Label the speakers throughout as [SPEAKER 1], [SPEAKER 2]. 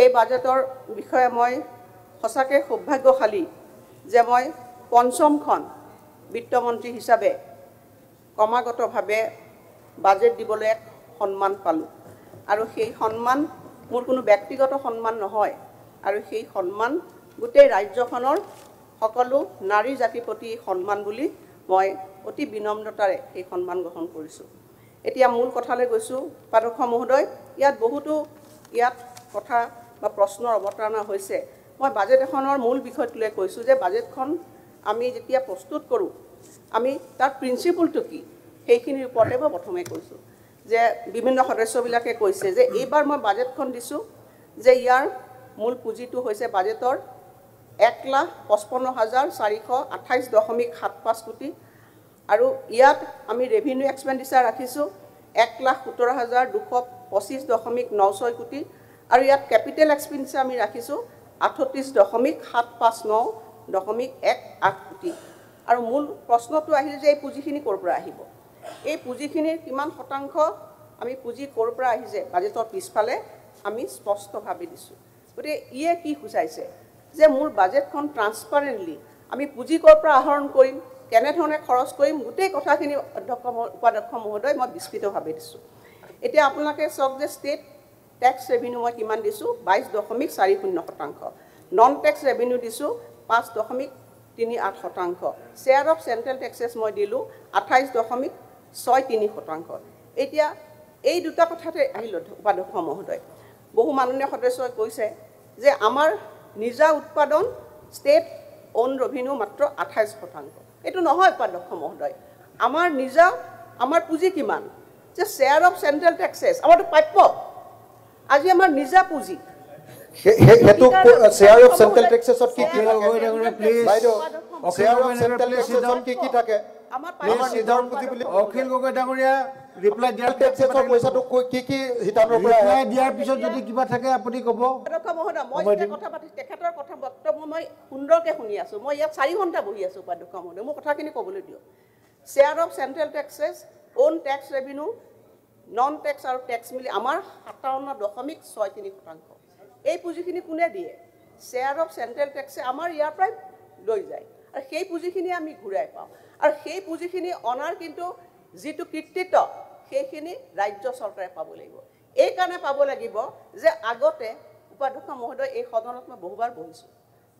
[SPEAKER 1] এই বাজেটৰ বিষয়ে মই সঁচাকৈ সৌভাগ্যশালী যে মই পঞ্চমখন বিত্তমন্ত্ৰী হিচাপে ক্ৰমাগতভাৱে বাজেট দিবলৈ এক সন্মান পালোঁ আৰু সেই সন্মান মোৰ কোনো ব্যক্তিগত সন্মান নহয় আৰু সেই সন্মান গোটেই ৰাজ্যখনৰ সকলো নাৰী জাতিৰ প্ৰতি সন্মান বুলি মই অতি বিনম্ৰতাৰে সেই সন্মান গ্ৰহণ কৰিছোঁ। এতিয়া মূল কথালৈ গৈছোঁ। উপাধ্যক্ষ মহোদয়, ইয়াত বহুতো কথা বা প্ৰশ্নৰ অৱতাৰণা হৈছে। মই বাজেট এখনৰ মূল বিষয়টোলৈ কৈছোঁ যে বাজেটখন আমি যেতিয়া প্ৰস্তুত কৰোঁ আমি তাৰ প্ৰিন্সিপলটো কি সেইখিনিৰ ওপৰতে মই প্ৰথমে কৈছোঁ যে বিভিন্ন সদস্যবিলাকে কৈছে যে এইবাৰ মই বাজেটখন দিছোঁ যে ইয়াৰ মূল পুঁজিটো হৈছে বাজেটৰ 1,55,428.75 কোটি আৰু ইয়াত আমি ৰেভিনিউ এক্সপেণ্ডিচাৰ ৰাখিছোঁ 1,17,225.96 কোটি আৰু ইয়াত কেপিটেল এক্সপেণ্ডিচাৰ আমি ৰাখিছোঁ 38,759.18 কোটি আৰু মূল প্ৰশ্নটো আহিল যে এই পুঁজিখিনি ক'ৰ পৰা আহিব। এই পুঁজিখিনিৰ কিমান শতাংশ আমি পুঁজি ক'ৰ পৰা আহিছে বাজেটৰ পিছফালে আমি স্পষ্টভাৱে দিছোঁ। গতিকে ইয়ে কি সূচাইছে যে মোৰ বাজেটখন ট্ৰান্সপাৰেণ্টলি আমি পুঁজি ক'ৰ পৰা আহৰণ কৰিম, কেনেধৰণে খৰচ কৰিম, গোটেই কথাখিনি উপাধ্যক্ষ মহোদয় মই বিস্তৃতভাৱে দিছোঁ। এতিয়া আপোনালোকে চাওক যে ষ্টেট টেক্স ৰেভিনিউ মই কিমান দিছোঁ 22.40%, নন টেক্স ৰেভিনিউ দিছোঁ 5.38%, শ্বেয়াৰ অফ চেণ্ট্ৰেল টেক্সেছ মই দিলোঁ 28.63%। এতিয়া এই দুটা কথাতে আহিল উপাধ্যক্ষ মহোদয়। বহু মাননীয় সদস্যই কৈছে যে আমাৰ নিজা উৎপাদন ষ্টেট অন ৰেভিনিউ মাত্ৰ 28%। এইটো নহয় উপাধ্যক্ষ মহোদয়। আমাৰ পুঁজি কিমান যে শ্বেয়াৰ অফ চেণ্ট্ৰেল টেক্সেছ আমাৰতো প্ৰাপ্য। আজি আমাৰ নিজা পুঁজি
[SPEAKER 2] হেতু শ্বেয়াৰ অফ চেণ্ট্ৰেল টেক্সেছত কি কি থাকে প্লিজ শ্বেয়াৰ অফ চেণ্ট্ৰেল টেক্সেছত কি কি থাকে আমাৰ নিজৰ পুঁজি বুলি
[SPEAKER 3] অখিল গগৈ ডাঙৰীয়া ৰিপ্লাই দিয়াৰ
[SPEAKER 2] টেক্সেছৰ পইচাটো কি কি হিতানৰ পৰা
[SPEAKER 3] ৰিপ্লাই দিয়াৰ পিছত যদি কিবা থাকে আপুনি ক'ব।
[SPEAKER 1] উপাধ্যক্ষ মহোদয়, মই এতিয়া কথা পাতি তেখেতৰ কথা বক্তব্য মই সুন্দৰকৈ শুনি আছোঁ। মই ইয়াত 4 ঘণ্টা বহি আছোঁ। উপাধ্যক্ষ মহোদয়, মোৰ কথাখিনি ক'বলৈ দিয়ক। Share of central taxes, on tax revenue, non tax আৰু টেক্স মিলি আমাৰ 57.63%। এই পুঁজিখিনি কোনে দিয়ে? শ্বেয়াৰ অফ চেণ্ট্ৰেল টেক্সে আমাৰ ইয়াৰ পৰাই লৈ যায় আৰু সেই পুঁজিখিনি আমি ঘূৰাই পাওঁ আৰু সেই পুঁজিখিনি অনাৰ কিন্তু যিটো কৃতিত্ব সেইখিনি ৰাজ্য চৰকাৰে পাব লাগিব। এইকাৰণে পাব লাগিব যে আগতে উপাধ্যক্ষ মহোদয় এই সদনত মই বহুবাৰ বহিছোঁ,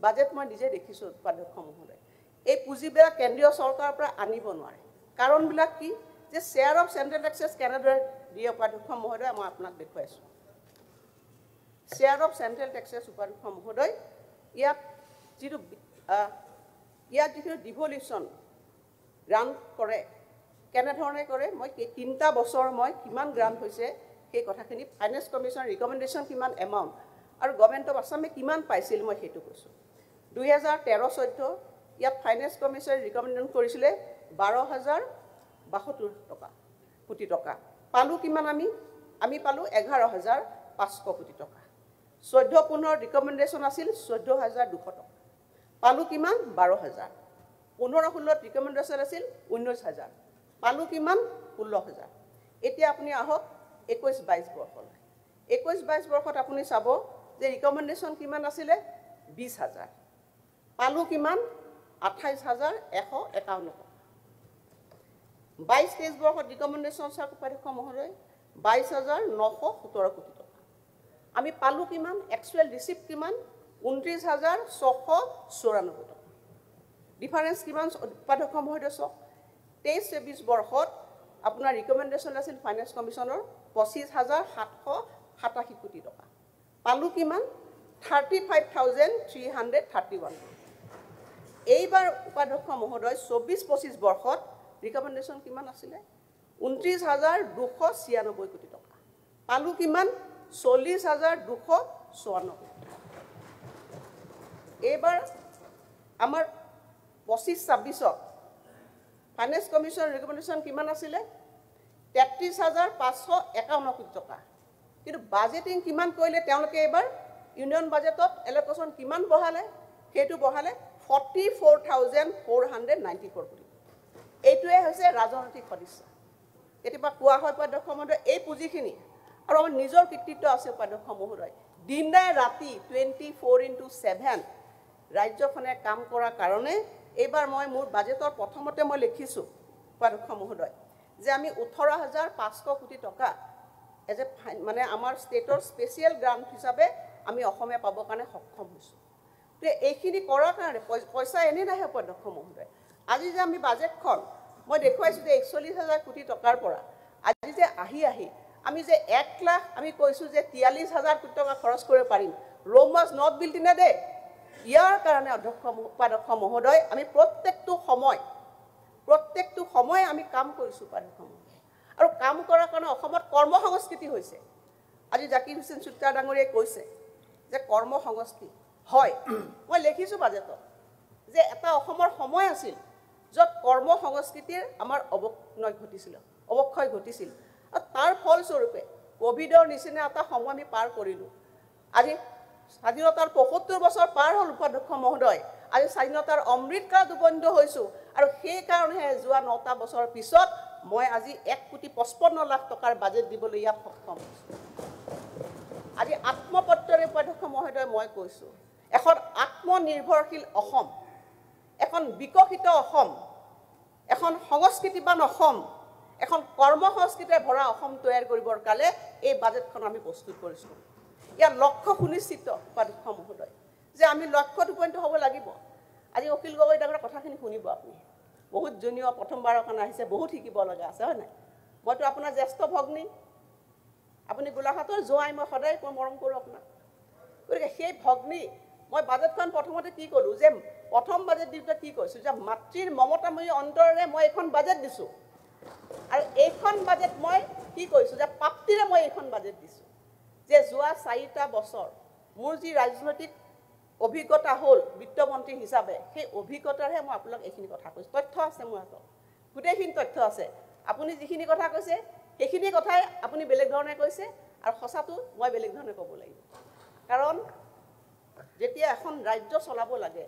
[SPEAKER 1] বাজেট মই নিজে দেখিছোঁ উপাধ্যক্ষ মহোদয়। এই পুঁজিবিলাক কেন্দ্ৰীয় চৰকাৰৰ পৰা আনিব নোৱাৰে। কাৰণবিলাক কি যে শ্বেয়াৰ অফ চেণ্ট্ৰেল টেক্সেছ কেনেদৰে দিয়ে উপাধ্যক্ষ মহোদয় মই আপোনাক দেখুৱাইছোঁ। শ্বেয়াৰ অফ চেণ্ট্ৰেল টেক্সেছ উপাধ্যক্ষ মহোদয় ইয়াত যিটো ডিভলিউশ্যন গ্ৰাণ্ট কৰে কেনেধৰণে কৰে মই 3টা বছৰ মই কিমান গ্ৰাণ্ট হৈছে সেই কথাখিনি ফাইনেন্স কমিশ্যনৰ ৰিকমেণ্ডেশ্যন কিমান এমাউণ্ট আৰু গভৰ্ণমেণ্ট অফ আছামে কিমান পাইছিল মই সেইটো কৈছোঁ। 2013-14 ইয়াত ফাইনেন্স কমিশ্যনে ৰিকমেণ্ডেশ্যন কৰিছিলে 12,072 কোটি টকা। পালোঁ কিমান আমি পালোঁ 11,500 কোটি টকা। 14-15 ৰিকমেণ্ডেশ্যন আছিল 14,200 টকা। পালোঁ কিমান 12,000। 15-16 ৰিকমেণ্ডেশ্যন আছিল 19,000। পালোঁ কিমান 16,000। এতিয়া আপুনি আহক 21-22 বৰ্ষলৈ। 21-22 বৰ্ষত আপুনি চাব যে ৰিকমেণ্ডেশ্যন কিমান আছিলে 20,000। পালোঁ কিমান 28,151 টকা। 22-23 বৰ্ষত ৰিকমেণ্ডেশ্যন চাওক উপাধ্যক্ষ মহোদয় 22,917 কোটি টকা। আমি পালোঁ কিমান একচুৱেল ৰিচিপ্ট কিমান 29,694 টকা। ডিফাৰেঞ্চ কিমান উপাধ্যক্ষ মহোদয় চাওক। 23-24 বৰ্ষত আপোনাৰ ৰিকমেণ্ডেশ্যন আছিল ফাইনেন্স কমিশ্যনৰ 25,787 কোটি টকা। পালোঁ কিমান 35,331। এইবাৰ উপাধ্যক্ষ মহোদয় 24-25 বৰ্ষত ৰিকমেণ্ডেশ্যন কিমান আছিলে 29,296 কোটি টকা। পালোঁ কিমান 40,254 কোটি টকা। এইবাৰ আমাৰ 25-26ত ফাইনেন্স কমিশ্যনৰ ৰিকমেণ্ডেশ্যন কিমান আছিলে 33,551 কোটি টকা। কিন্তু বাজেটিং কিমান কৰিলে তেওঁলোকে এইবাৰ ইউনিয়ন বাজেটত এল'কেশ্যন কিমান বঢ়ালে সেইটো বঢ়ালে 44,494 কোটি। এইটোৱে হৈছে ৰাজনৈতিক সদিচ্ছা। কেতিয়াবা কোৱা হয় উপাধ্যক্ষ মহোদয় এই পুঁজিখিনি আৰু আমাৰ নিজৰ কৃতিত্ব আছে উপাধ্যক্ষ মহোদয় দিনে ৰাতি 24/7 ৰাজ্যখনে কাম কৰাৰ কাৰণে এইবাৰ মই মোৰ বাজেটৰ প্ৰথমতে মই লিখিছোঁ উপাধ্যক্ষ মহোদয় যে আমি 18,500 কোটি টকা এজ এ মানে আমাৰ ষ্টেটৰ স্পেচিয়েল গ্ৰাণ্ট হিচাপে আমি অসমে পাবৰ কাৰণে সক্ষম হৈছোঁ তো এইখিনি কৰাৰ কাৰণে পইচা এনেই নাহে উপাধ্যক্ষ মহোদয় আজি যে আমি বাজেটখন মই দেখুৱাইছোঁ যে 41,000 কোটি টকাৰ পৰা আজি যে আহি আমি যে 1 লাখ আমি কৈছোঁ যে 43,000 কোটি টকা খৰচ কৰিব পাৰিম Rome was not built in a day ইয়াৰ কাৰণে উপাধ্যক্ষ মহোদয় আমি প্ৰত্যেকটো সময় আমি কাম কৰিছোঁ উপাধ্যক্ষ মহোদয় আৰু কাম কৰাৰ কাৰণে অসমত কৰ্ম সংস্কৃতি হৈছে আজি জাকিৰ হুছেইন চুটিয়া ডাঙৰীয়াই কৈছে যে কৰ্ম সংস্কৃতি হয় মই লিখিছোঁ বাজেটত যে এটা অসমৰ সময় আছিল য'ত কৰ্ম সংস্কৃতিৰ আমাৰ অৱক্ষয় ঘটিছিল আৰু তাৰ ফলস্বৰূপে কোভিডৰ নিচিনা এটা সময় আমি পাৰ কৰিলোঁ আজি স্বাধীনতাৰ ৭৫ বছৰ পাৰ হ'ল উপাধ্যক্ষ মহোদয় আজি স্বাধীনতাৰ অমৃতকালত উপনীত হৈছোঁ আৰু সেইকাৰণেহে যোৱা ৯টা বছৰ পিছত মই আজি 1,55,00,000 টকাৰ বাজেট দিবলৈ ইয়াত সক্ষম হৈছোঁ আজি আত্মপত্ৰৰে উপাধ্যক্ষ মহোদয় মই কৈছোঁ এখন আত্মনিৰ্ভৰশীল অসম এখন বিকশিত অসম এখন সংস্কৃতিবান অসম এখন কৰ্ম সংস্কৃতিৰে ভৰা অসম তৈয়াৰ কৰিবৰ কাৰণে এই বাজেটখন আমি প্ৰস্তুত কৰিছোঁ ইয়াৰ লক্ষ্য সুনিশ্চিত উপাধ্যক্ষ মহোদয় যে আমি লক্ষ্যত উপনীত হ'ব লাগিব আজি অখিল গগৈ ডাঙৰীয়াৰ কথাখিনি শুনিব আপুনি বহুত জুনিয়ৰ প্ৰথমবাৰৰ কাৰণে আহিছে বহুত শিকিব লগা আছে হয় নাই মইতো আপোনাৰ জ্যেষ্ঠ ভগ্নী আপুনি গোলাঘাটৰ জোৱাই মই সদায় মৰম কৰোঁ আপোনাক গতিকে সেই ভগ্নী মই বাজেটখন প্ৰথমতে কি ক'লোঁ যে প্ৰথম বাজেট দিওঁতে কি কৈছোঁ যে মাতৃৰ মমতাময়ী অন্তৰেৰে মই এখন বাজেট দিছোঁ আৰু এইখন বাজেট মই কি কৈছোঁ যে প্ৰাপ্তিৰে মই এইখন বাজেট দিছোঁ যে যোৱা 4টা বছৰ মোৰ যি ৰাজনৈতিক অভিজ্ঞতা হ'ল বিত্তমন্ত্ৰী হিচাপে সেই অভিজ্ঞতাৰহে মই আপোনাক এইখিনি কথা কৈছোঁ তথ্য আছে মোৰ হাতত গোটেইখিনি তথ্য আছে আপুনি যিখিনি কথা কৈছে সেইখিনি কথাই আপুনি বেলেগ ধৰণে কৈছে আৰু সঁচাটো মই বেলেগ ধৰণে ক'ব লাগিব কাৰণ যেতিয়া এখন ৰাজ্য চলাব লাগে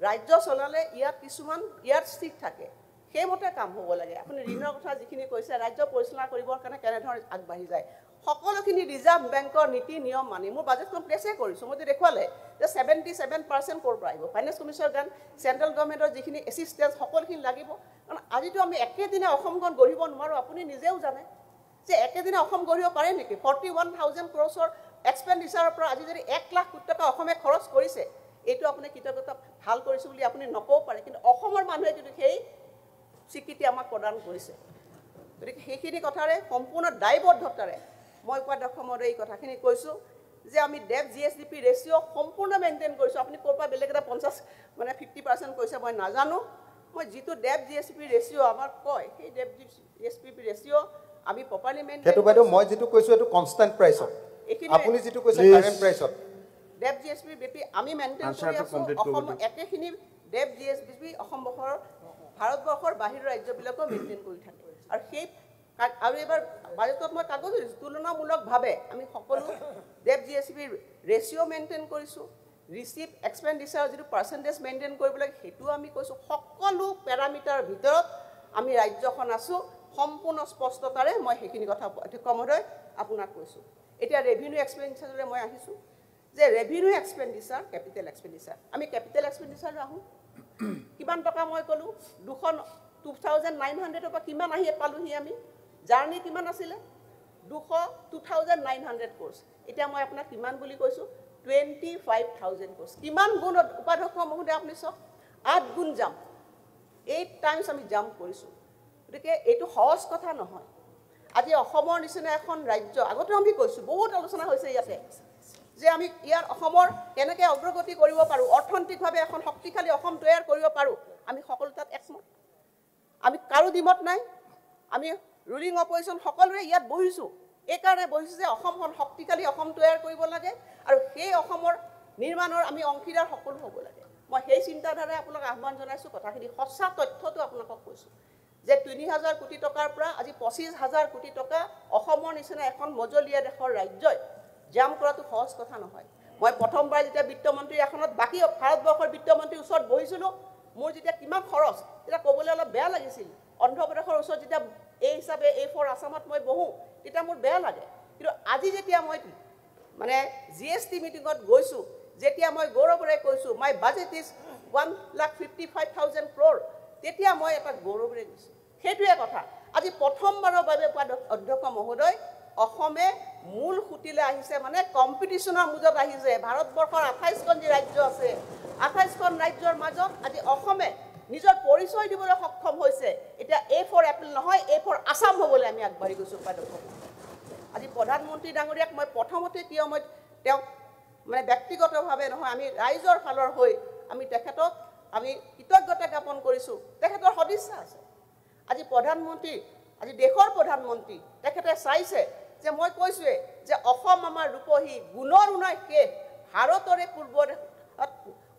[SPEAKER 1] ৰাজ্য চলালে ইয়াত কিছুমান ইয়াত স্থিত থাকে সেইমতে কাম হ'ব লাগে আপুনি ঋণৰ কথা যিখিনি কৈছে ৰাজ্য পৰিচালনা কৰিবৰ কাৰণে কেনেধৰণে আগবাঢ়ি যায় সকলোখিনি ৰিজাৰ্ভ বেংকৰ নীতি নিয়ম মানি মোৰ বাজেটখন প্লেচে কৰিছোঁ মই দেখুৱালে যে 77% ক'ৰ পৰা আহিব ফাইনেন্স কমিশ্যনৰ গান চেণ্ট্ৰেল গভৰ্ণমেণ্টৰ যিখিনি এছিষ্টেঞ্চ সকলোখিনি লাগিব কাৰণ আজিতো আমি একেদিনে অসমখন গঢ়িব নোৱাৰোঁ আপুনি নিজেও জানে যে একেদিনে অসম গঢ়িব পাৰে নেকি 41,000 crores এক্সপেণ্ডিচাৰৰ পৰা আজি যদি 1 লাখ কোটি টকা অসমে খৰচ কৰিছে এইটো আপুনি কৃতজ্ঞতা ভাল কৰিছোঁ বুলি আপুনি নক'ব পাৰে কিন্তু অসমৰ মানুহে কিন্তু সেই স্বীকৃতি আমাক প্ৰদান কৰিছে গতিকে সেইখিনি কথাৰে সম্পূৰ্ণ দায়বদ্ধতাৰে মই উপাধ্যক্ষ মহোদয় এই কথাখিনি কৈছোঁ যে আমি ডেপ GSDP ৰেচিঅ' সম্পূৰ্ণ মেইনটেইন কৰিছোঁ আপুনি ক'ৰ পৰা বেলেগ এটা 50% কৈছে মই নাজানো মই যিটো ডেপ GSDP ৰেচিঅ' আমাক কয় সেই ডেপ GSDP ৰেচিঅ' আমি প্ৰপাৰলি মেইনটেইন
[SPEAKER 2] সেইটো বাইদেউ মই যিটো কৈছোঁ এইটো কনষ্টেণ্ট প্ৰাইচত আপুনি যিটো কৈছে কাৰেণ্ট প্ৰাইচত
[SPEAKER 1] ডেপ GSDP আমি মেইনটেইন কৰি আছোঁ অসম একেখিনি ডেপ GSDP অসমবৰ্ষৰ ভাৰতবৰ্ষৰ বাহিৰৰ ৰাজ্যবিলাকো মেইনটেইন কৰি থাকে আৰু সেই আৰু এবাৰ বাজেটত মই কাগজ দিছোঁ তুলনামূলকভাৱে আমি সকলো ডেপ GSDP ৰেচিঅ' মেইনটেইন কৰিছোঁ ৰিচিভ এক্সপেণ্ডিচাৰ যিটো পাৰ্চেণ্টেজ মেইনটেইন কৰিব লাগে সেইটোও আমি কৈছোঁ সকলো পেৰামিটাৰৰ ভিতৰত আমি ৰাজ্যখন আছোঁ সম্পূৰ্ণ স্পষ্টতাৰে মই সেইখিনি কথা অধ্যক্ষ মহোদয় আপোনাক কৈছোঁ এতিয়া ৰেভিনিউ এক্সপেণ্ডিচাৰলৈ মই আহিছোঁ যে ৰেভিনিউ এক্সপেণ্ডিচাৰ কেপিটেল এক্সপেণ্ডিচাৰ আমি কেপিটেল এক্সপেণ্ডিচাৰ আহোঁ কিমান টকা মই ক'লোঁ 2,900 পৰা কিমান আহি পালোঁহি আমি জাৰ্ণি কিমান আছিলে 2,900 crores এতিয়া মই আপোনাক কিমান বুলি কৈছোঁ 25,000 crores কিমান গুণ উপাধ্যক্ষ মহোদয় আপুনি চাওক 8 গুণ যাম 8 টাইমছ আমি জাম্প কৰিছোঁ গতিকে এইটো সহজ কথা নহয় আজি অসমৰ নিচিনা এখন ৰাজ্য আগতে আমি কৈছোঁ বহুত আলোচনা হৈছে ইয়াতে যে আমি ইয়াৰ অসমৰ কেনেকৈ অগ্ৰগতি কৰিব পাৰোঁ অৰ্থনৈতিকভাৱে এখন শক্তিশালী অসম তৈয়াৰ কৰিব পাৰোঁ আমি সকলো তাত একমত আমি কাৰো দ্বিমত নাই আমি ৰুলিং অপজিশ্যন সকলোৱে ইয়াত বহিছোঁ এইকাৰণে বহিছোঁ যে অসমখন শক্তিশালী অসম তৈয়াৰ কৰিব লাগে আৰু সেই অসমৰ নিৰ্মাণৰ আমি অংশীদাৰ সকলো হ'ব লাগে মই সেই চিন্তাধাৰাই আপোনাক আহ্বান জনাইছোঁ কথাখিনি সঁচা তথ্যটো আপোনালোকক কৈছোঁ যে 3,000 কোটি টকাৰ পৰা আজি 25,000 কোটি টকা অসমৰ নিচিনা এখন মজলীয়া দেশৰ ৰাজ্যই জাম কৰাটো সহজ কথা নহয় মই প্ৰথমবাৰ যেতিয়া বিত্তমন্ত্ৰী আসনত বাকী ভাৰতবৰ্ষৰ বিত্তমন্ত্ৰীৰ ওচৰত বহিছিলোঁ মোৰ যেতিয়া কিমান খৰচ তেতিয়া ক'বলৈ অলপ বেয়া লাগিছিল অন্ধ্ৰপ্ৰদেশৰ ওচৰত যেতিয়া এই হিচাপে A4 আসামত মই বহোঁ তেতিয়া মোৰ বেয়া লাগে কিন্তু আজি যেতিয়া মই মানে GST মিটিঙত গৈছোঁ যেতিয়া মই গৌৰৱেৰে কৈছোঁ মাই বাজেট ইজ 1,55,000 crore তেতিয়া মই এটা গৌৰৱেৰে গৈছোঁ সেইটোৱে কথা আজি প্ৰথমবাৰৰ বাবে অধ্যক্ষ মহোদয় অসমে মূল খুঁটিলে আহিছে মানে কম্পিটিশ্যনৰ মুজত আহিছে ভাৰতবৰ্ষৰ 28খন যি ৰাজ্য আছে 28খন ৰাজ্যৰ মাজত আজি অসমে নিজৰ পৰিচয় দিবলৈ সক্ষম হৈছে এতিয়া A for Apple নহয় A for আসাম হ'বলৈ আমি আগবাঢ়ি গৈছোঁ উপাধ্যক্ষ আজি প্ৰধানমন্ত্ৰী ডাঙৰীয়াক মই প্ৰথমতে কিয় মই তেওঁক মানে ব্যক্তিগতভাৱে নহয় আমি ৰাইজৰ ফালৰ হৈ আমি তেখেতক আমি কৃতজ্ঞতা জ্ঞাপন কৰিছোঁ তেখেতৰ সদিচ্ছা আছে আজি প্ৰধানমন্ত্ৰী আজি দেশৰ প্ৰধানমন্ত্ৰী তেখেতে চাইছে যে মই কৈছোঁৱে যে অসম আমাৰ ৰূপহী গুণৰ উন্নয় শেষ ভাৰতৰে পূৰ্বৰ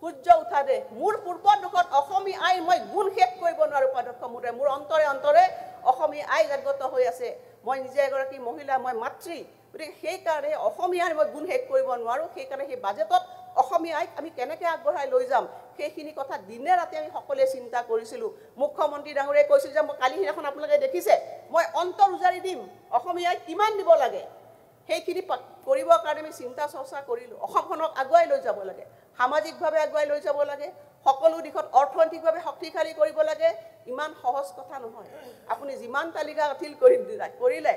[SPEAKER 1] সূৰ্য উঠা দে মোৰ পূৰ্বৰ দুখত অসমী আই মই গুণ শেষ কৰিব নোৱাৰোঁ উপাধ্যক্ষ মহোদয় মোৰ অন্তৰে অন্তৰে অসমী আই জাগ্ৰত হৈ আছে মই নিজে এগৰাকী মহিলা মই মাতৃ গতিকে সেইকাৰণে অসমীয়াৰ মই গুণ শেষ কৰিব নোৱাৰোঁ সেইকাৰণে সেই বাজেটত অসমীয়া আইক আমি কেনেকৈ আগবঢ়াই লৈ যাম সেইখিনি কথা দিনে ৰাতি আমি সকলোৱে চিন্তা কৰিছিলোঁ মুখ্যমন্ত্ৰী ডাঙৰীয়াই কৈছিল যে মই কালি সিদিনাখন আপোনালোকে দেখিছে মই অন্তৰ উজাৰি দিম অসমীয়াই কিমান দিব লাগে সেইখিনি কৰিবৰ কাৰণে আমি চিন্তা চৰ্চা কৰিলোঁ অসমখনক আগুৱাই লৈ যাব লাগে সামাজিকভাৱে আগুৱাই লৈ যাব লাগে সকলো দিশত অৰ্থনৈতিকভাৱে শক্তিশালী কৰিব লাগে ইমান সহজ কথা নহয় আপুনি যিমান তালিকা গাঁথিল কৰিলে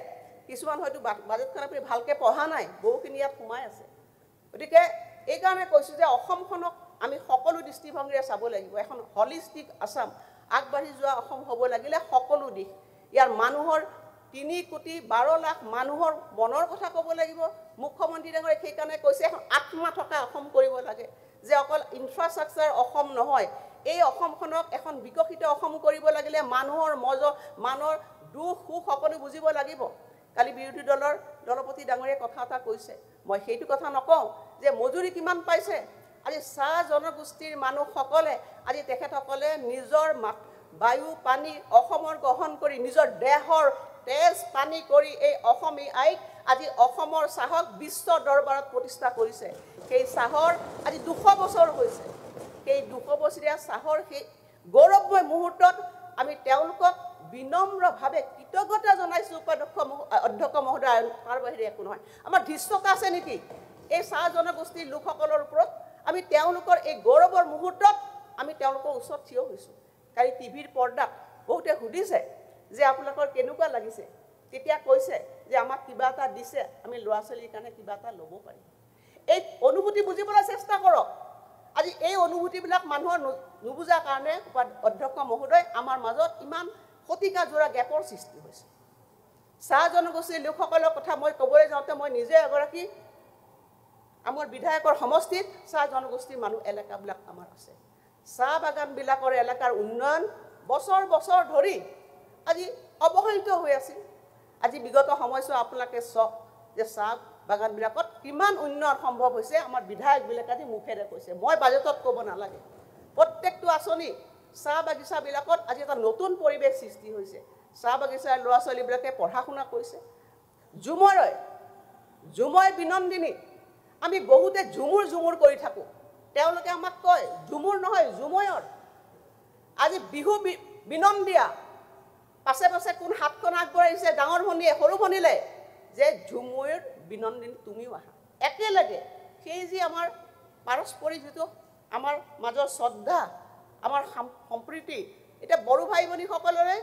[SPEAKER 1] কিছুমান হয়তো বাজেটখন আপুনি ভালকৈ পঢ়া নাই বহুখিনি ইয়াত সোমাই আছে গতিকে এইকাৰণে কৈছোঁ যে অসমখনক আমি সকলো দৃষ্টিভংগীৰে চাব লাগিব এখন হলিষ্টিক আসাম আগবাঢ়ি যোৱা অসম হ'ব লাগিলে সকলো দিশ ইয়াৰ মানুহৰ 3,12 লাখ মানুহৰ মনৰ কথা ক'ব লাগিব মুখ্যমন্ত্ৰী ডাঙৰীয়াই সেইকাৰণে কৈছে এখন আত্মা থকা অসম কৰিব লাগে যে অকল ইনফ্ৰাষ্ট্ৰাকচাৰ অসম নহয় এই অসমখনক এখন বিকশিত অসম কৰিব লাগিলে মানুহৰ মানৰ দুখ সুখ সকলো বুজিব লাগিব কালি বিৰোধী দলৰ দলপতি ডাঙৰীয়াই কথা এটা কৈছে মই সেইটো কথা নকওঁ যে মজুৰি কিমান পাইছে আজি চাহ জনগোষ্ঠীৰ মানুহসকলে আজি তেখেতসকলে নিজৰ বায়ু পানী অসমৰ গ্ৰহণ কৰি নিজৰ দেহৰ তেজ পানী কৰি এই অসমী আইক আজি অসমৰ চাহক বিশ্ব দৰবাৰত প্ৰতিষ্ঠা কৰিছে সেই চাহৰ আজি 200 বছৰ হৈছে সেই 200 বছৰীয়া চাহৰ সেই গৌৰৱময় মুহূৰ্তত আমি তেওঁলোকক বিনম্ৰভাৱে কৃতজ্ঞতা জনাইছোঁ অধ্যক্ষ মহোদয় তাৰ বাহিৰে একো নহয় আমাৰ ধৃষ্টতা আছে নেকি এই চাহ জনগোষ্ঠীৰ লোকসকলৰ ওপৰত আমি তেওঁলোকৰ এই গৌৰৱৰ মুহূৰ্তত আমি তেওঁলোকৰ ওচৰত থিয় হৈছোঁ কালি টিভিৰ পৰ্দাত বহুতে সুধিছে যে আপোনালোকৰ কেনেকুৱা লাগিছে তেতিয়া কৈছে যে আমাক কিবা এটা দিছে আমি ল'ৰা ছোৱালীৰ কাৰণে কিবা এটা ল'ব পাৰিম এই অনুভূতি বুজিবলৈ চেষ্টা কৰক আজি এই অনুভূতিবিলাক মানুহৰ নুবুজাৰ কাৰণে অধ্যক্ষ মহোদয় আমাৰ মাজত ইমান শতিকা জোৰা গেপৰ সৃষ্টি হৈছে চাহ জনগোষ্ঠীৰ লোকসকলৰ কথা মই ক'বলৈ যাওঁতে মই নিজে এগৰাকী আমাৰ বিধায়কৰ সমষ্টিত চাহ জনগোষ্ঠীৰ মানুহ এলেকাবিলাক আমাৰ আছে চাহ বাগানবিলাকৰ এলেকাৰ উন্নয়ন বছৰ বছৰ ধৰি আজি অৱহেলিত হৈ আছিল আজি বিগত সময়ছোৱা আপোনালোকে চাওক যে চাহ বাগানবিলাকত কিমান উন্নয়ন সম্ভৱ হৈছে আমাৰ বিধায়কবিলাকে আজি মুখেৰে কৈছে মই বাজেটত ক'ব নালাগে প্ৰত্যেকটো আঁচনি চাহ বাগিচাবিলাকত আজি এটা নতুন পৰিৱেশ সৃষ্টি হৈছে চাহ বাগিচাৰ ল'ৰা ছোৱালীবিলাকে পঢ়া শুনা কৰিছে ঝুময় বিনন্দিনী আমি বহুতে ঝুমুৰ কৰি থাকোঁ তেওঁলোকে আমাক কয় ঝুমুৰ নহয় ঝুময়ৰ আজি বিহু বিনন্দিয়া পাছে পাছে কোন হাতখন আগবঢ়াইছে ডাঙৰ ভনীয়ে সৰু ভনীলে যে ঝুমুৰ বিনন্দিনী তুমিও আহা একেলগে সেই যি আমাৰ পাৰস্পৰিক যিটো আমাৰ মাজৰ শ্ৰদ্ধা আমাৰ সম্প্ৰীতি এতিয়া বড়ো ভাই ভনীসকলৰে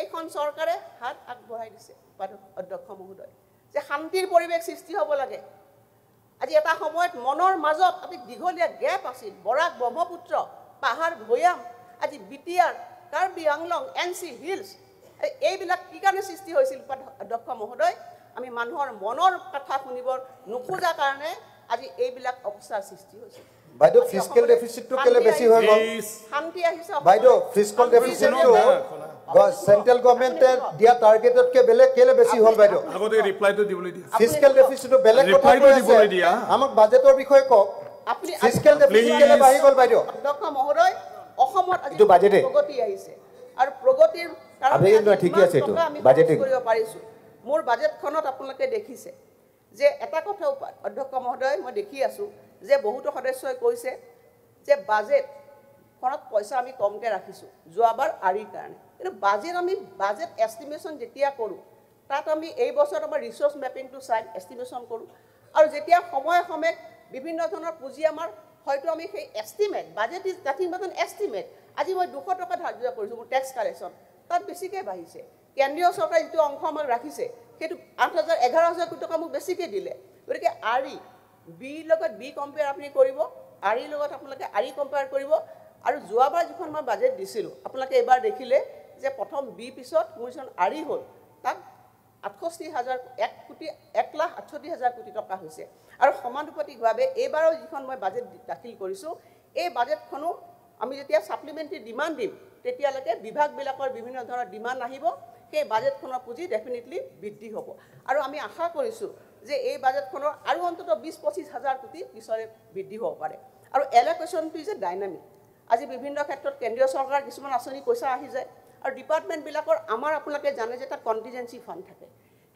[SPEAKER 1] এইখন চৰকাৰে হাত আগবঢ়াই দিছে অধ্যক্ষ মহোদয় যে শান্তিৰ পৰিৱেশ সৃষ্টি হ'ব লাগে আজি এটা সময়ত মনৰ মাজত অতি দীঘলীয়া গেপ আছিল বৰাক ব্ৰহ্মপুত্ৰ পাহাৰ ভৈয়াম আজি BTR Karbi Anglong NC hills এইবিলাক কি কাৰণে সৃষ্টি হৈছিল অধ্যক্ষ মহোদয় আমি মানুহৰ মনৰ কথা শুনিব নোখোজাৰ কাৰণে আজি এইবিলাক অৱস্থাৰ সৃষ্টি হৈছে
[SPEAKER 2] বাইদেউ ফিস্কেল ডেফিচিটটো কেলে বেছি হৈ গ'ল
[SPEAKER 1] শান্তি আহিছে
[SPEAKER 2] বাইদেউ ফিস্কেল ডেফিচিটটো সেন্ট্ৰেল গভৰ্ণমেণ্টে দিয়া টাৰ্গেটতকৈ বেলেগ কেলে বেছি হ'ল বাইদেউ
[SPEAKER 4] আগতে ৰিপ্লাইটো দিবলৈ দিয়া
[SPEAKER 2] ফিস্কেল ডেফিচিটটো বেলেগ কথা
[SPEAKER 4] দিবলৈ দিয়া
[SPEAKER 2] আমাক বাজেটৰ বিষয়ে কওক ফিস্কেল ডেফিচিট কেলে বাঢ়ি গ'ল বাইদেউ
[SPEAKER 1] অধ্যক্ষ মহোদয় অসমত আজি
[SPEAKER 2] বাজেটে
[SPEAKER 1] প্ৰগতি আহিছে আৰু প্ৰগতিৰ
[SPEAKER 2] ঠিকে আছে এইটো বাজেটে
[SPEAKER 1] কৰিব পাৰিছোঁ মোৰ বাজেটখনত আপোনালোকে দেখিছে যে এটা কথা অধ্যক্ষ মহোদয় মই দেখি আছোঁ যে বহুতো সদস্যই কৈছে যে বাজেটখনত পইচা আমি কমকৈ ৰাখিছোঁ যোৱাবাৰ আৰিৰ কাৰণে কিন্তু বাজেট এষ্টিমেশ্যন যেতিয়া কৰোঁ তাত আমি এই বছৰত আমাৰ ৰিচোৰ্চ মেপিংটো চাই এষ্টিমেশ্যন কৰোঁ আৰু যেতিয়া সময়ে সময়ে বিভিন্ন ধৰণৰ পুঁজি আমাৰ হয়তো আমি সেই estimate budget is nothing but N estimate আজি মই 200 টকা ধাৰ্য কৰিছোঁ মোৰ টেক্স কালেকশ্যন তাত বেছিকৈ বাঢ়িছে কেন্দ্ৰীয় চৰকাৰে যিটো অংশ আমাক ৰাখিছে সেইটো 11,000 কোটি টকা মোক বেছিকৈ দিলে গতিকে আৰি বি লগত বি কম্পেয়াৰ আপুনি কৰিব আৰিৰ লগত আপোনালোকে আৰি কম্পেয়াৰ কৰিব আৰু যোৱাবাৰ যিখন মই বাজেট দিছিলোঁ আপোনালোকে এবাৰ দেখিলে যে প্ৰথম বি পিছত মোৰ যিখন আৰি হ'ল তাত 1,68,000 কোটি টকা হৈছে আৰু সমানুপাতিকভাৱে এইবাৰৰ যিখন মই বাজেট দাখিল কৰিছোঁ এই বাজেটখনো আমি যেতিয়া সাপ্লিমেণ্টাৰী ডিমাণ্ড দিম তেতিয়ালৈকে বিভাগবিলাকৰ বিভিন্ন ধৰণৰ ডিমাণ্ড আহিব সেই বাজেটখনৰ পুঁজি ডেফিনেটলি বৃদ্ধি হ'ব আৰু আমি আশা কৰিছোঁ যে এই বাজেটখনৰ আৰু অন্তত 20-25,000 কোটি পিছৰে বৃদ্ধি হ'ব পাৰে আৰু এল'কেশ্যনটো ইজ এ ডাইনামিক আজি বিভিন্ন ক্ষেত্ৰত কেন্দ্ৰীয় চৰকাৰ কিছুমান আঁচনি পইচা আহি যায় আৰু ডিপাৰ্টমেণ্টবিলাকৰ আমাৰ আপোনালোকে জানে যে এটা কণ্টিজেঞ্চি ফাণ্ড থাকে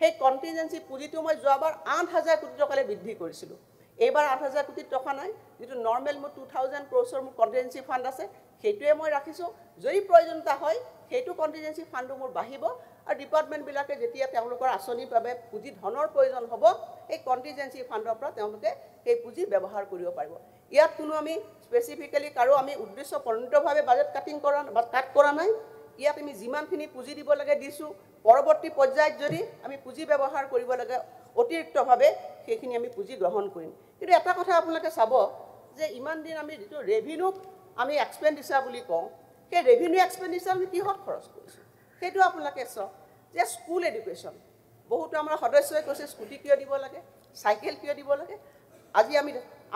[SPEAKER 1] সেই কণ্টিজেঞ্চি পুঁজিটো মই যোৱাবাৰ 8,000 কোটি টকালৈ বৃদ্ধি কৰিছিলোঁ এইবাৰ 8,000 কোটি টকা নাই যিটো নৰ্মেল মোৰ 2,000 ক্ৰ'ৰ্ছৰ মোৰ কণ্টিজেঞ্চি ফাণ্ড আছে সেইটোৱে মই ৰাখিছোঁ যদি প্ৰয়োজনীয়তা হয় সেইটো কণ্টিজেঞ্চি ফাণ্ডটো মোৰ বাঢ়িব আৰু ডিপাৰ্টমেণ্টবিলাকে যেতিয়া তেওঁলোকৰ আঁচনিৰ বাবে পুঁজি ধনৰ প্ৰয়োজন হ'ব এই কণ্টিজেঞ্চি ফাণ্ডৰ পৰা তেওঁলোকে সেই পুঁজি ব্যৱহাৰ কৰিব পাৰিব ইয়াত কোনো আমি স্পেচিফিকেলি কাৰো আমি উদ্দেশ্য প্ৰণীতভাৱে বাজেট কাটিং কৰা নাই ইয়াত আমি যিমানখিনি পুঁজি দিব লাগে দিছোঁ পৰৱৰ্তী পৰ্যায়ত যদি আমি পুঁজি ব্যৱহাৰ কৰিব লাগে অতিৰিক্তভাৱে সেইখিনি আমি পুঁজি গ্ৰহণ কৰিম কিন্তু এটা কথা আপোনালোকে চাব যে ইমান দিন আমি যিটো ৰেভিনিউক আমি এক্সপেণ্ডিচাৰ বুলি কওঁ সেই ৰেভিনিউ এক্সপেণ্ডিচাৰ আমি কিহত খৰচ কৰিছোঁ সেইটো আপোনালোকে চাওক যে স্কুল এডুকেশ্যন বহুতো আমাৰ সদস্যই কৈছে স্কুটি কিয় দিব লাগে চাইকেল কিয় দিব লাগে আজি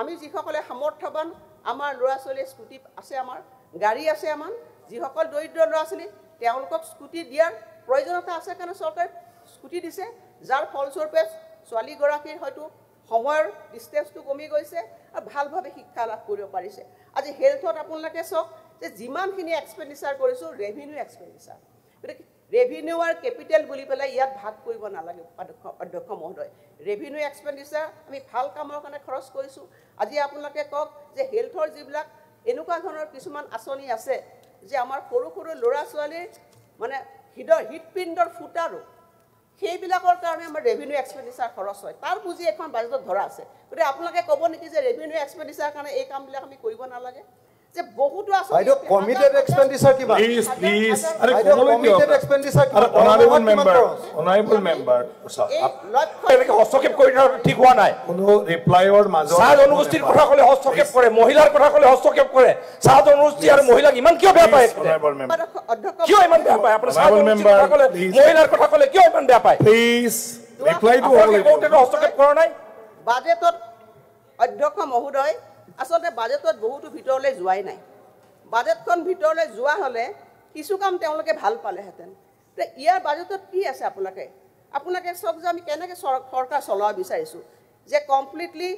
[SPEAKER 1] আমি যিসকলে সামৰ্থ্যৱান আমাৰ ল'ৰা ছোৱালীয়ে স্কুটি আছে আমাৰ গাড়ী আছে আমাৰ যিসকল দৰিদ্ৰ ল'ৰা ছোৱালী তেওঁলোকক স্কুটি দিয়াৰ প্ৰয়োজনীয়তা আছে কাৰণে চৰকাৰে স্কুটি দিছে যাৰ ফলস্বৰূপে ছোৱালীগৰাকীৰ হয়তো সময়ৰ ডিষ্টেঞ্চটো কমি গৈছে আৰু ভালভাৱে শিক্ষা লাভ কৰিব পাৰিছে আজি হেল্থত আপোনালোকে চাওক যে যিমানখিনি এক্সপেণ্ডিচাৰ কৰিছোঁ ৰেভিনিউ এক্সপেণ্ডিচাৰ গতিকে ৰেভিনিউ আৰু কেপিটেল বুলি পেলাই ইয়াত ভাগ কৰিব নালাগে অধ্যক্ষ মহোদয় ৰেভিনিউ এক্সপেণ্ডিচাৰ আমি ভাল কামৰ কাৰণে খৰচ কৰিছোঁ আজি আপোনালোকে কওক যে হেল্থৰ যিবিলাক এনেকুৱা ধৰণৰ কিছুমান আঁচনি আছে যে আমাৰ সৰু সৰু ল'ৰা ছোৱালীৰ মানে হৃদপিণ্ডৰ ফুটাৰো সেইবিলাকৰ কাৰণে আমাৰ ৰেভিনিউ এক্সপেণ্ডিচাৰ খৰচ হয় তাৰ পুঁজি এখন বাজেটত ধৰা আছে গতিকে আপোনালোকে ক'ব নেকি যে ৰেভিনিউ এক্সপেণ্ডিচাৰ কাৰণে এই কামবিলাক আমি কৰিব নালাগে যে বহুতো আঁচনি
[SPEAKER 2] কমিটেড এক্সপেণ্ডিচাৰ কিমান
[SPEAKER 4] প্লিজ
[SPEAKER 2] কমিটেড এক্সপেণ্ডিচাৰ কিমান
[SPEAKER 4] অনাৰেবল মেম্বাৰ
[SPEAKER 5] এনেকে হস্তক্ষেপ কৰি ঠিক হোৱা নাই
[SPEAKER 4] কোনো ৰিপ্লাইৰ মাজত
[SPEAKER 5] চাহ জনগোষ্ঠীৰ কথা ক'লে হস্তক্ষেপ কৰে মহিলাৰ কথা ক'লে হস্তক্ষেপ কৰে চাহ জনগোষ্ঠী আৰু মহিলাক ইমান কিয় বেয়া পায় কিয় ইমান বেয়া পায় আপোনাৰ চাহ জনগোষ্ঠীৰ কথা ক'লে মহিলাৰ কথা ক'লে কিয় ইমান বেয়া পায়
[SPEAKER 4] প্লিজ ৰিপ্লাই টু
[SPEAKER 5] হস্তক্ষেপ কৰা নাই
[SPEAKER 1] বাজেটত অধ্যক্ষ মহোদয় আচলতে বাজেটত বহুতো ভিতৰলৈ যোৱাই নাই বাজেটখন ভিতৰলৈ যোৱা হ'লে কিছু কাম তেওঁলোকে ভাল পালেহেঁতেন ইয়াৰ বাজেটত কি আছে আপোনালোকে চাওক যে আমি কেনেকৈ চৰকাৰ চলাব বিচাৰিছোঁ যে কমপ্লিটলি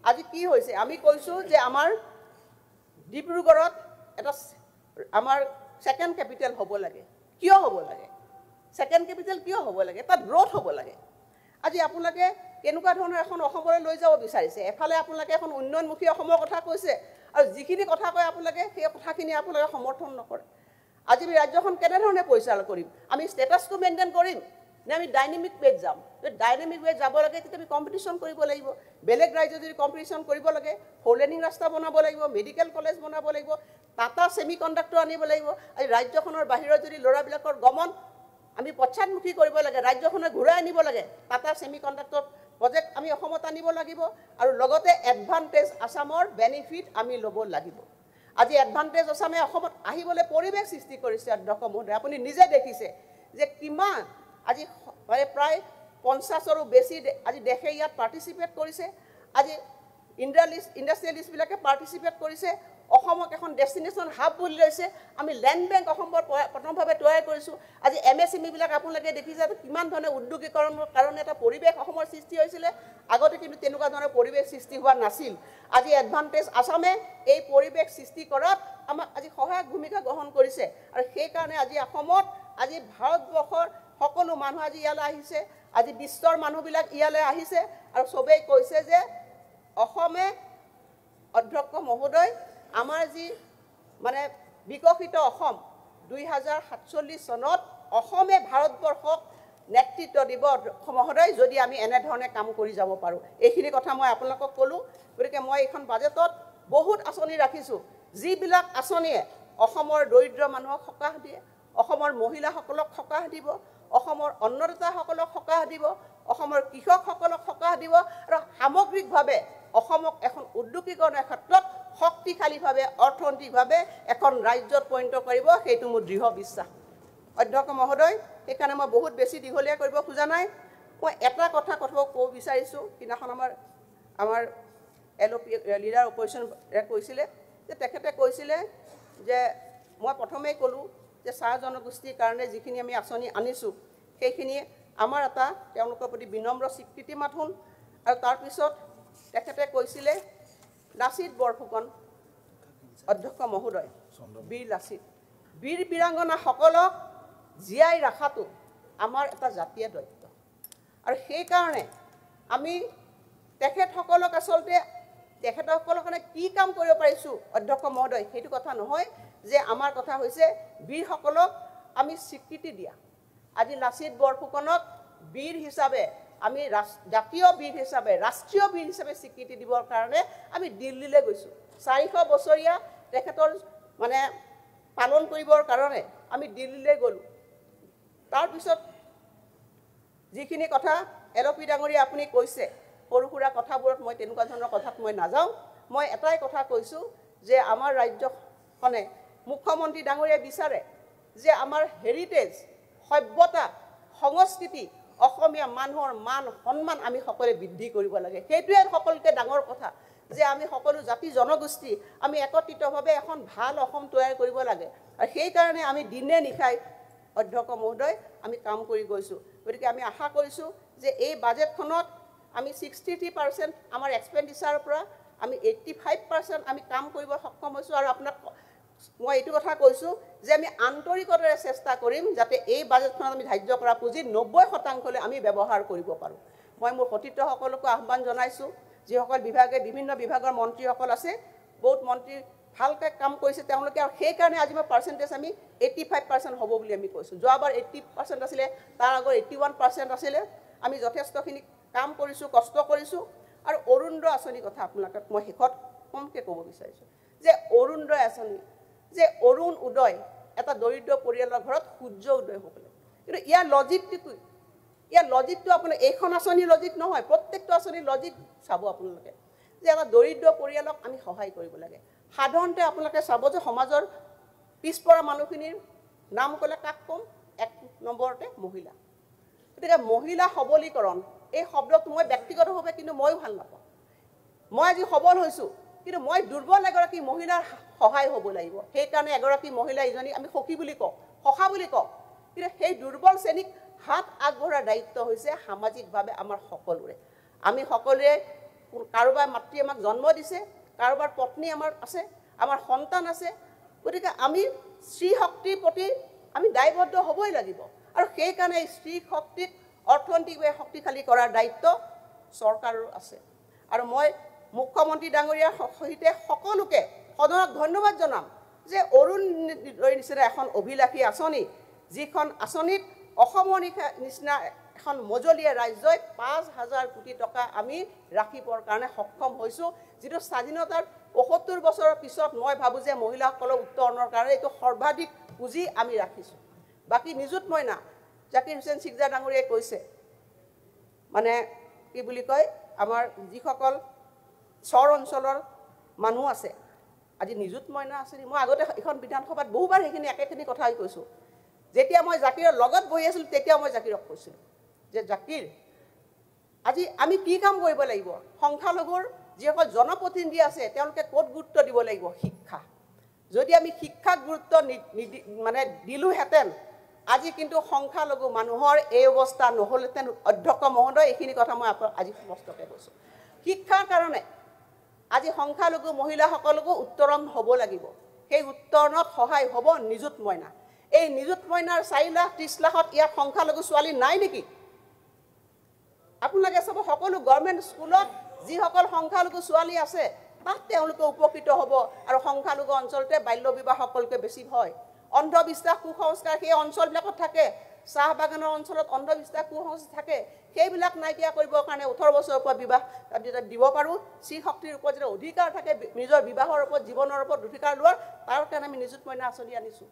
[SPEAKER 1] আজি কি হৈছে আমি কৈছোঁ যে আমাৰ ডিব্ৰুগড়ত এটা আমাৰ ছেকেণ্ড কেপিটেল হ'ব লাগে কিয় হ'ব লাগে ছেকেণ্ড কেপিটেল কিয় হ'ব লাগে তাত গ্ৰ'থ হ'ব লাগে আজি আপোনালোকে কেনেকুৱা ধৰণৰ এখন অসমলৈ লৈ যাব বিচাৰিছে এফালে আপোনালোকে এখন উন্নয়নমুখী অসমৰ কথা কৈছে আৰু যিখিনি কথা কয় আপোনালোকে সেই কথাখিনি আপোনালোকে সমৰ্থন নকৰে আজি আমি ৰাজ্যখন কেনেধৰণে পৰিচালনা কৰিম আমি ষ্টেটাছটো মেইনটেইন কৰিম নে আমি ডাইনামিক ৱেত যাম যদি ডাইনামিক ৱেত যাব লাগে তেতিয়া আমি কম্পিটিশ্যন কৰিব লাগিব বেলেগ ৰাজ্যত যদি কম্পিটিশ্যন কৰিব লাগে ফ'ৰ লেনিং ৰাস্তা বনাব লাগিব মেডিকেল কলেজ বনাব লাগিব টাটা ছেমি কণ্ডাক্টৰ আনিব লাগিব আজি ৰাজ্যখনৰ বাহিৰত যদি ল'ৰাবিলাকৰ গমন আমি পশ্চাদমুখী কৰিব লাগে ৰাজ্যখনে ঘূৰাই আনিব লাগে টাটা ছেমি কণ্ডাক্টৰ প্ৰজেক্ট আমি অসমত আনিব লাগিব আৰু লগতে এডভান্টেজ আসামৰ বেনিফিট আমি ল'ব লাগিব আজি এডভান্টেজ আসামে অসমত আহিবলৈ পৰিৱেশ সৃষ্টি কৰিছে অধ্যক্ষ মহোদয় আপুনি নিজে দেখিছে যে কিমান আজি মানে প্ৰায় 50ৰো বেছি আজি দেশে ইয়াত পাৰ্টিচিপেট কৰিছে আজি ইণ্ডাষ্ট্ৰিয়েলিষ্টবিলাকে পাৰ্টিচিপেট কৰিছে অসমক এখন ডেষ্টিনেশ্যন হাব বুলি লৈছে আমি লেণ্ড বেংক অসমৰ প্ৰথমভাৱে তৈয়াৰ কৰিছোঁ আজি MSMEবিলাক আপোনালোকে দেখিছে কিমান ধৰণে উদ্যোগীকৰণৰ কাৰণে এটা পৰিৱেশ অসমৰ সৃষ্টি হৈছিলে আগতে কিন্তু তেনেকুৱা ধৰণৰ পৰিৱেশ সৃষ্টি হোৱা নাছিল আজি এডভান্টেজ আসামে এই পৰিৱেশ সৃষ্টি কৰাত আমাক আজি সহায়ক ভূমিকা গ্ৰহণ কৰিছে আৰু সেইকাৰণে আজি অসমত আজি ভাৰতবৰ্ষৰ সকলো মানুহ আজি ইয়ালৈ আহিছে আজি বিশ্বৰ মানুহবিলাক ইয়ালৈ আহিছে আৰু চবেই কৈছে যে অসমে অধ্যক্ষ মহোদয় আমাৰ যি মানে বিকশিত অসম 2047 চনত অসমে ভাৰতবৰ্ষক নেতৃত্ব দিব মহোদয় যদি আমি এনেধৰণে কাম কৰি যাব পাৰোঁ এইখিনি কথা মই আপোনালোকক ক'লোঁ গতিকে মই এইখন বাজেটত বহুত আঁচনি ৰাখিছোঁ যিবিলাক আঁচনিয়ে অসমৰ দৰিদ্ৰ মানুহক সকাহ দিয়ে অসমৰ মহিলাসকলক সকাহ দিব অসমৰ অন্নদাতাসকলক সকাহ দিব অসমৰ কৃষকসকলক সকাহ দিব আৰু সামগ্ৰিকভাৱে অসমক এখন উদ্যোগীকৰণৰ ক্ষেত্ৰত শক্তিশালীভাৱে অৰ্থনৈতিকভাৱে এখন ৰাজ্যত পৰিণত কৰিব সেইটো মোৰ দৃঢ় বিশ্বাস অধ্যক্ষ মহোদয় সেইকাৰণে মই বহুত বেছি দীঘলীয়া কৰিব খোজা নাই মই এটা কথা ক'ব বিচাৰিছোঁ সিদিনাখন আমাৰ LOP লিডাৰ অপজিশ্যনে কৈছিলে যে তেখেতে কৈছিলে যে মই প্ৰথমেই ক'লোঁ যে চাহ জনগোষ্ঠীৰ কাৰণে যিখিনি আমি আঁচনি আনিছোঁ সেইখিনি আমাৰ এটা তেওঁলোকৰ প্ৰতি বিনম্ৰ স্বীকৃতি মাথোন আৰু তাৰপিছত তেখেতে কৈছিলে লাচিত বৰফুকন অধ্যক্ষ মহোদয় বীৰ লাচিত বীৰ বীৰাংগনাসকলক জীয়াই ৰখাটো আমাৰ এটা জাতীয় দায়িত্ব আৰু সেইকাৰণে আমি তেখেতসকলক আচলতে তেখেতসকলৰ কাৰণে কি কাম কৰিব পাৰিছোঁ অধ্যক্ষ মহোদয় সেইটো কথা নহয় যে আমাৰ কথা হৈছে বীৰসকলক আমি স্বীকৃতি দিয়া আজি লাচিত বৰফুকনক বীৰ হিচাপে আমি জাতীয় বীৰ হিচাপে ৰাষ্ট্ৰীয় বীৰ হিচাপে স্বীকৃতি দিবৰ কাৰণে আমি দিল্লীলৈ গৈছোঁ 400 বছৰীয়া তেখেতৰ মানে পালন কৰিবৰ কাৰণে আমি দিল্লীলৈ গ'লোঁ তাৰপিছত যিখিনি কথা LOP ডাঙৰীয়া আপুনি কৈছে সৰু সুৰা কথাবোৰত মই তেনেকুৱা ধৰণৰ কথাত মই নাযাওঁ মই এটাই কথা কৈছোঁ যে আমাৰ ৰাজ্যখনে মুখ্যমন্ত্ৰী ডাঙৰীয়াই বিচাৰে যে আমাৰ হেৰিটেজ সভ্যতা সংস্কৃতি অসমীয়া মানুহৰ মান সন্মান আমি সকলোৱে বৃদ্ধি কৰিব লাগে সেইটোৱে সকলোতকৈ ডাঙৰ কথা যে আমি সকলো জাতি জনগোষ্ঠী আমি একত্ৰিতভাৱে এখন ভাল অসম তৈয়াৰ কৰিব লাগে আৰু সেইকাৰণে আমি দিনে নিশাই অধ্যক্ষ মহোদয় আমি কাম কৰি গৈছোঁ গতিকে আমি আশা কৰিছোঁ যে এই বাজেটখনত আমি 63% আমাৰ এক্সপেণ্ডিচাৰৰ পৰা আমি 85% আমি কাম কৰিব সক্ষম হৈছোঁ আৰু আপোনাক মই এইটো কথা কৈছোঁ যে আমি আন্তৰিকতাৰে চেষ্টা কৰিম যাতে এই বাজেটখনত আমি ধাৰ্য কৰা পুঁজি 90% আমি ব্যৱহাৰ কৰিব পাৰোঁ মই মোৰ সতীৰ্থসকলকো আহ্বান জনাইছোঁ যিসকল বিভাগে বিভিন্ন বিভাগৰ মন্ত্ৰীসকল আছে বহুত মন্ত্ৰী ভালকৈ কাম কৰিছে তেওঁলোকে আৰু সেইকাৰণে আজি মই পাৰ্চেণ্টেজ আমি 85% হ'ব বুলি আমি কৈছোঁ যোৱাবাৰ 80% আছিলে তাৰ আগৰ 81% আছিলে আমি যথেষ্টখিনি কাম কৰিছোঁ কষ্ট কৰিছোঁ আৰু অৰুণোদয় আঁচনিৰ কথা আপোনালোকক মই শেষত কমকৈ ক'ব বিচাৰিছোঁ যে অৰুণোদয় আঁচনি যে অৰুণ উদয় এটা দৰিদ্ৰ পৰিয়ালৰ ঘৰত সূৰ্য উদয় হ'বলৈ কিন্তু ইয়াৰ লজিকটো আপোনাৰ এইখন আঁচনিৰ লজিক নহয় প্ৰত্যেকটো আঁচনিৰ লজিক চাব আপোনালোকে যে এটা দৰিদ্ৰ পৰিয়ালক আমি সহায় কৰিব লাগে সাধাৰণতে আপোনালোকে চাব যে সমাজৰ পিছপৰা মানুহখিনিৰ নাম ক'লে কাক ক'ম 1 নম্বৰতে মহিলা গতিকে মহিলা সবলীকৰণ এই শব্দটো মই ব্যক্তিগতভাৱে কিন্তু ময়ো ভাল নাপাওঁ মই আজি সবল হৈছোঁ কিন্তু মই দুৰ্বল এগৰাকী মহিলাৰ সহায় হ'ব লাগিব সেইকাৰণে এগৰাকী মহিলা ইজনী আমি সখী বুলি কওঁ সখা বুলি কওঁ কিন্তু সেই দুৰ্বল শ্ৰেণীক হাত আগবঢ়াৰ দায়িত্ব হৈছে সামাজিকভাৱে আমাৰ সকলোৰে আমি সকলোৱে কাৰোবাৰ মাতৃ আমাক জন্ম দিছে কাৰোবাৰ পত্নী আমাৰ আছে আমাৰ সন্তান আছে গতিকে আমি স্ত্ৰী শক্তিৰ প্ৰতি আমি দায়বদ্ধ হ'বই লাগিব আৰু সেইকাৰণে স্ত্ৰী শক্তিক অৰ্থনৈতিকভাৱে শক্তিশালী কৰাৰ দায়িত্ব চৰকাৰৰ আছে আৰু মই মুখ্যমন্ত্ৰী ডাঙৰীয়াৰ সৈতে সকলোকে সদনক ধন্যবাদ জনাম যে অৰুণোদয়ৰ নিচিনা এখন অভিলাষী আঁচনি যিখন আঁচনিত অসমৰ নিচিনা এখন মজলীয়া ৰাজ্যই 5,000 কোটি টকা আমি ৰাখিবৰ কাৰণে সক্ষম হৈছোঁ যিটো স্বাধীনতাৰ 75 বছৰৰ পিছত মই ভাবোঁ যে মহিলাসকলৰ উত্তৰণৰ কাৰণে এইটো সৰ্বাধিক পুঁজি আমি ৰাখিছোঁ বাকী নিযুত মইনা জাকিৰ হুছেইন সিকদাৰ ডাঙৰীয়াই কৈছে মানে কি বুলি কয় আমাৰ যিসকল চৰ অঞ্চলৰ মানুহ আছে আজি নিযুত মইনা আছে মই আগতে এখন বিধানসভাত বহুবাৰ সেইখিনি একেখিনি কথাই কৈছোঁ যেতিয়া মই জাকিৰৰ লগত বহি আছিলোঁ তেতিয়া মই জাকিৰক কৈছিলোঁ যে জাকিৰ আজি আমি কি কাম কৰিব লাগিব সংখ্যালঘুৰ যিসকল জনপ্ৰতিনিধি আছে তেওঁলোকে ক'ত গুৰুত্ব দিব লাগিব শিক্ষা যদি আমি শিক্ষাক গুৰুত্ব মানে দিলোহেঁতেন আজি কিন্তু সংখ্যালঘু মানুহৰ এই অৱস্থা নহ'লহেঁতেন অধ্যক্ষ মহোদয় এইখিনি কথা মই আজি স্পষ্টকৈ কৈছোঁ শিক্ষাৰ কাৰণে আজি সংখ্যালঘু মহিলাসকলকো উত্তৰণ হ'ব লাগিব সেই উত্তৰণত সহায় হ'ব নিযুত মইনা এই নিযুত মইনাৰ 4 লাখ 30 লাখত ইয়াত সংখ্যালঘু ছোৱালী নাই নেকি আপোনালোকে চাব সকলো গভৰ্ণমেণ্ট স্কুলত যিসকল সংখ্যালঘু ছোৱালী আছে তাত তেওঁলোকে উপকৃত হ'ব আৰু সংখ্যালঘু অঞ্চলতে বাল্য বিবাহ সকলোকে বেছি হয় অন্ধবিশ্বাস কুসংস্কাৰ সেই অঞ্চলবিলাকত থাকে চাহ বাগানৰ অঞ্চলত অন্ধবিশ্বাস কুসংস্কাৰ থাকে সেইবিলাক নাইকিয়া কৰিবৰ কাৰণে 18 বছৰৰ পৰা বিবাহ দিব পাৰোঁ শ্ৰী শক্তিৰ ওপৰত যেতিয়া অধিকাৰ থাকে নিজৰ বিবাহৰ ওপৰত জীৱনৰ ওপৰত অধিকাৰ লোৱাৰ তাৰ কাৰণে আমি নিযুত মইনা আঁচনি আনিছোঁ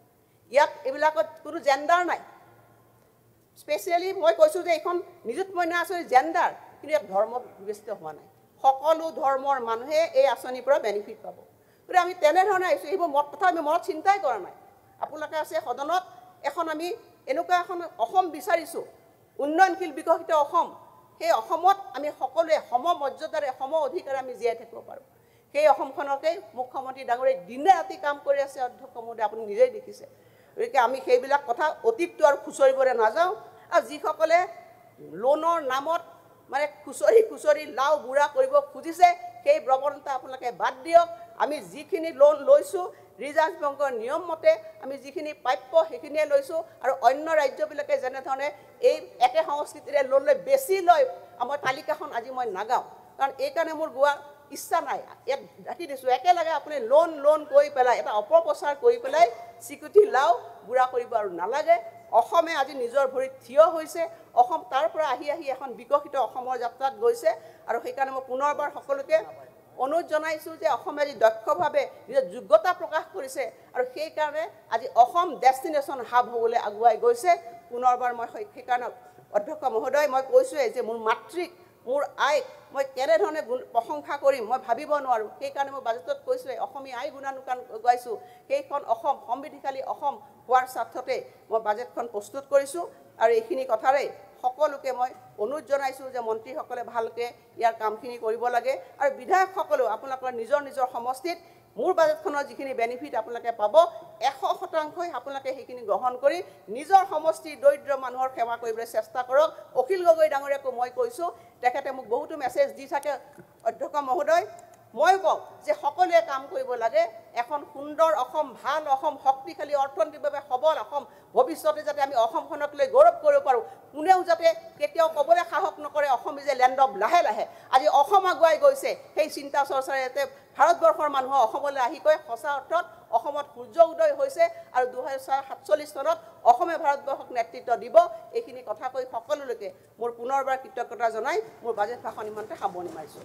[SPEAKER 1] ইয়াত এইবিলাকত কোনো জেণ্ডাৰ নাই স্পেচিয়েলি মই কৈছোঁ যে এইখন নিযুত মইনা আঁচনি জেণ্ডাৰ কিন্তু ইয়াত ধৰ্ম বিবেচিত হোৱা নাই সকলো ধৰ্মৰ মানুহে এই আঁচনিৰ পৰা বেনিফিট পাব গতিকে আমি তেনেধৰণে আহিছোঁ এইবোৰ কথা আমি মনত চিন্তাই কৰা নাই আপোনালোকে আছে সদনত এখন আমি এনেকুৱা এখন অসম বিচাৰিছোঁ উন্নয়নশীল বিকশিত অসম সেই অসমত আমি সকলোৱে সমমৰ্যাদাৰে সম অধিকাৰে আমি জীয়াই থাকিব পাৰোঁ সেই অসমখনকে মুখ্যমন্ত্ৰী ডাঙৰীয়াই দিনে ৰাতি কাম কৰি আছে অধ্যক্ষ মহোদয় আপুনি নিজেই দেখিছে গতিকে আমি সেইবিলাক কথা অতীতটো আৰু খুচৰিবলৈ নাযাওঁ আৰু যিসকলে লোনৰ নামত মানে খুচৰি লাও বুঢ়া কৰিব খুজিছে সেই প্ৰৱণতা আপোনালোকে বাদ দিয়ক আমি যিখিনি লোন লৈছোঁ ৰিজাৰ্ভ বেংকৰ নিয়ম মতে আমি যিখিনি প্ৰাপ্য সেইখিনিয়ে লৈছোঁ আৰু অন্য ৰাজ্যবিলাকে যেনেধৰণে এই একে সংস্কৃতিৰে লোন লৈ বেছি লয় আমাৰ তালিকাখন আজি মই নাগাওঁ কাৰণ এইকাৰণে মোৰ গোৱাৰ ইচ্ছা নাই ইয়াত ৰাখি দিছোঁ একেলগে আপুনি লোন কৰি পেলাই এটা অপপ্ৰচাৰ কৰি পেলাই স্বীকৃতি লাও বুঢ়া কৰিব আৰু নালাগে অসমে আজি নিজৰ ভৰিত থিয় হৈছে অসম তাৰ পৰা আহি এখন বিকশিত অসমৰ যাত্ৰাত গৈছে আৰু সেইকাৰণে মই পুনৰবাৰ সকলোকে অনুৰোধ জনাইছোঁ যে অসমে আজি দক্ষভাৱে নিজৰ যোগ্যতা প্ৰকাশ কৰিছে আৰু সেইকাৰণে আজি অসম ডেষ্টিনেশ্যন হাব হ'বলৈ আগুৱাই গৈছে পুনৰবাৰ মই সেইকাৰণে অধ্যক্ষ মহোদয় মই কৈছোঁৱে যে মোৰ মাতৃক মোৰ আইক মই কেনেধৰণে প্ৰশংসা কৰিম মই ভাবিব নোৱাৰোঁ সেইকাৰণে মই বাজেটত কৈছোঁৱে অসমীয়া আই গুণানুগান গাইছোঁ সেইখন অসম সমৃদ্ধিশালী অসম হোৱাৰ স্বাৰ্থতে মই বাজেটখন প্ৰস্তুত কৰিছোঁ আৰু এইখিনি কথাৰে সকলোকে মই অনুৰোধ জনাইছোঁ যে মন্ত্ৰীসকলে ভালকৈ ইয়াৰ কামখিনি কৰিব লাগে আৰু বিধায়কসকলেও আপোনালোকৰ নিজৰ সমষ্টিত মোৰ বাজেটখনৰ যিখিনি বেনিফিট আপোনালোকে পাব 100% আপোনালোকে সেইখিনি গ্ৰহণ কৰি নিজৰ সমষ্টিৰ দৰিদ্ৰ মানুহৰ সেৱা কৰিবলৈ চেষ্টা কৰক অখিল গগৈ ডাঙৰীয়াকো মই কৈছোঁ তেখেতে মোক বহুতো মেছেজ দি থাকে অধ্যক্ষ মহোদয় মই কওঁ যে সকলোৱে কাম কৰিব লাগে এখন সুন্দৰ অসম ভাল অসম শক্তিশালী অৰ্থনৈতিকভাৱে সবল অসম ভৱিষ্যতে যাতে আমি অসমখনক লৈ গৌৰৱ কৰিব পাৰোঁ কোনেও যাতে কেতিয়াও ক'বলৈ সাহস নকৰে Assam is a land of লাহে আজি অসম আগুৱাই গৈছে সেই চিন্তা চৰ্চাৰে যাতে ভাৰতবৰ্ষৰ মানুহ অসমলৈ আহি কয় সঁচা অৰ্থত অসমত সূৰ্য উদয় হৈছে আৰু 2047 চনত অসমে ভাৰতবৰ্ষক নেতৃত্ব দিব এইখিনি কথা কৈ সকলোলৈকে মোৰ পুনৰবাৰ কৃতজ্ঞতা জনাই মোৰ বাজেট ভাষণ ইমানতে সামৰণি মাৰিছোঁ